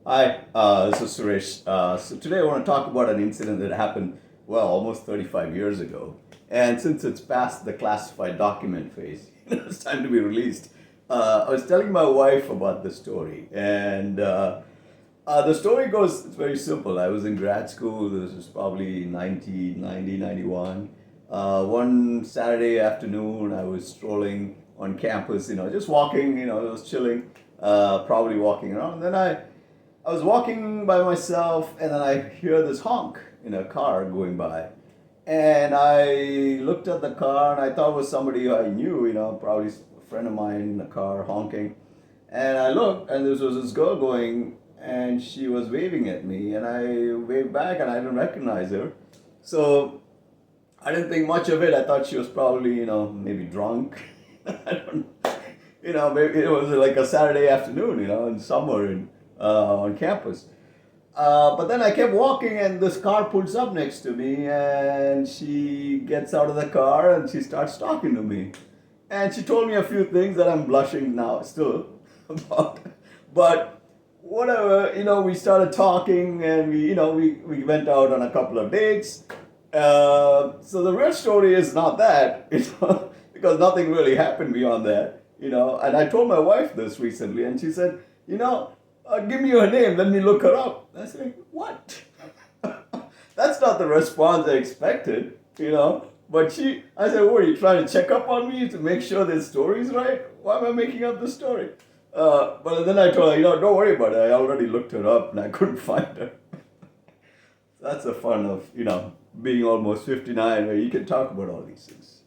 Hi, this is Suresh. So today I want to talk about an incident that happened, well, almost 35 years ago. And since it's past the classified document phase, it's time to be released. I was telling my wife about the story, and the story goes, it's very simple. I was in grad school, this was probably 1990, 91. One Saturday afternoon, I was strolling on campus, just walking, I was chilling, probably walking around. And then I was walking by myself, and then I hear this honk in a car going by. And I looked at the car, and I thought it was somebody I knew, probably a friend of mine in the car honking. And I looked, and there was this girl going, and she was waving at me, and I waved back, and I didn't recognize her. So I didn't think much of it. I thought she was probably, maybe drunk. I don't, maybe it was like a Saturday afternoon, in summer on campus. But then I kept walking, and this car pulls up next to me, and she gets out of the car and she starts talking to me. And she told me a few things that I'm blushing now still about. But whatever, we started talking, and we went out on a couple of dates. So the real story is not that, because nothing really happened beyond that. And I told my wife this recently, and she said, give me her name, let me look her up. I said, what? That's not the response I expected. But I said, what, are you trying to check up on me to make sure this story's right? Why am I making up the story? But then I told her, don't worry about it. I already looked her up and I couldn't find her. That's the fun of, being almost 59, where you can talk about all these things.